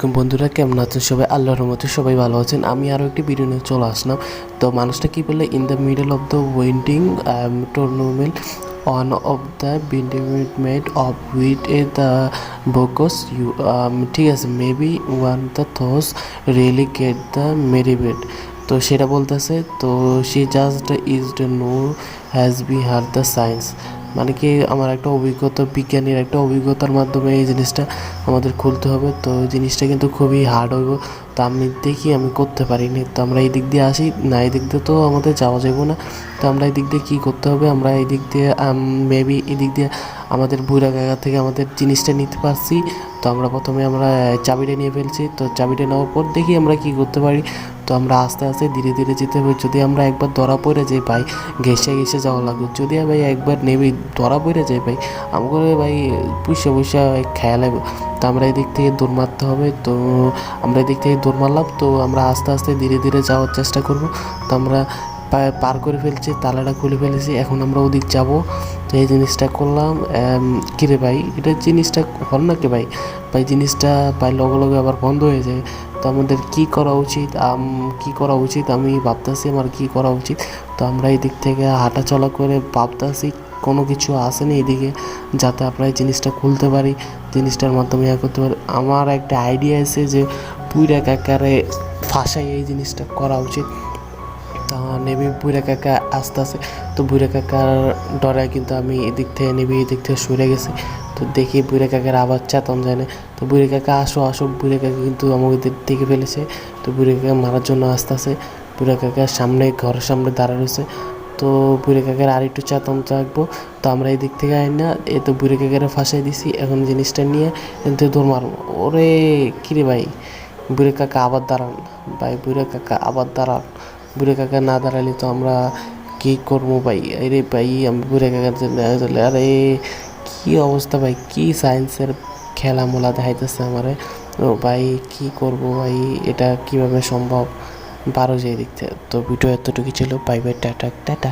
আলাইকুম বন্ধুরা, কেমন আছেন সবাই? আল্লাহর রহমতে সবাই ভালো আছেন। আমি আরও একটি ভিডিও নিয়ে চলে আসলাম। তো মানুষটা কী বললে, in the middle of the winding tournament one of the bereavement of which the bogus you ঠিক আছে, maybe one the those really get the মেরিবেট। তো সেটা বলতেছে, তো she just is the no has be her the science. মানে কি, আমার একটা অভিজ্ঞতা, বিজ্ঞানীর একটা অভিজ্ঞতার মাধ্যমে এই জিনিসটা আমাদের খুলতে হবে। তো জিনিসটা কিন্তু খুবই হার্ড হইব। তো আমি দেখি আমি করতে পারিনি। তো আমরা এই দিক দিয়ে আসি না, এই দিক দিয়ে তো আমাদের যাওয়া যাবে না। তো আমরা এই দিক দিয়ে কী করতে হবে, আমরা এই দিক দিয়ে মেবি এই দিক দিয়ে আমাদের বুড়া কাকা থেকে আমাদের জিনিসটা নিতে পারছি। তো আমরা প্রথমে চাবিটা নিয়ে ফেলছি। তো চাবিটা নেওয়ার পর দেখি আমরা কী করতে পারি। তো আমরা আস্তে আস্তে ধীরে ধীরে যেতে হবে। যদি আমরা একবার ধরা পড়ে যাই ভাই, ঘেসে ঘেসে যাওয়া লাগবে। যদি ভাই একবার নেবে ধরা পড়ে যাই ভাই, আমাকে ভাই পুষে পুষে খেয়া লাগবে। তো আমরা এদিক থেকে দৌড় মারতে হবে। তো আমরা এদিক থেকে দৌড় মারলাম। তো আমরা আস্তে আস্তে ধীরে ধীরে যাওয়ার চেষ্টা করব। তো আমরা পার করে ফেলছি, তালাটা খুলে ফেলেছি। এখন আমরা ওদিক যাব। তো এই জিনিসটা করলাম। কিরে ভাই, এটা জিনিসটা হল নাকি ভাই? ভাই জিনিসটা ভাই লগে লগে আবার বন্ধ হয়ে যায়। তো আমাদের কী করা উচিত, আমি ভাবতেছি আমার কী করা উচিত। তো আমরা এই দিক থেকে হাঁটা চলা করে ভাবতেছি কোনো কিছু আসেনি এদিকে, যাতে আমরা এই জিনিসটা খুলতে পারি, জিনিসটার মাধ্যমে করতে পারি। আমার একটা আইডিয়া আছে যে পুইরা কাকারে ফাঁসাই এই জিনিসটা করা উচিত। তা নেবি বুড়া কাকা আস্তে আস্তে। তো বুড়া কাকার ডরে কিন্তু আমি এদিক থেকে এদিক থেকে সরে গেছি। তো দেখি বুড়া কাকার আবার চেতন যায় না। তো বুড়ি কাকা আসো। বুড়ি কাকা কিন্তু আমাকে দেখে ফেলেছে। তো বুড়ি কাকা মারার জন্য আস্তে আস্তে বুড়া কাকার সামনে, ঘরের সামনে দাঁড়া রয়েছে। তো বুড়ি কাকার আর একটু চেতন থাকবো। তো আমরা এই দিক থেকে আইন না, এ তো বুড়ি কাকারে ফাঁসাই দিছি। এখন জিনিসটা নিয়ে এতে দৌড় মারবো। ওরে কিরে ভাই, বুড়ি কাকা আবার দাঁড়ান ভাই, বুড়ি কাকা আবার দাঁড়ান। বুড়ে কাকা না দাঁড়ালে তো আমরা কী করবো ভাই? আরে ভাই, আমি বুড়ে কাকার জন্য চলে। আরে কী অবস্থা ভাই, কী সায়েন্সের খেলামেলা দেখাইতেছে আমারে। ও ভাই, কী করবো ভাই, এটা কীভাবে সম্ভব? পারো যে দিক থেকে। তো ভিডিও এতটুকু ছিল। Bye bye, tata tata.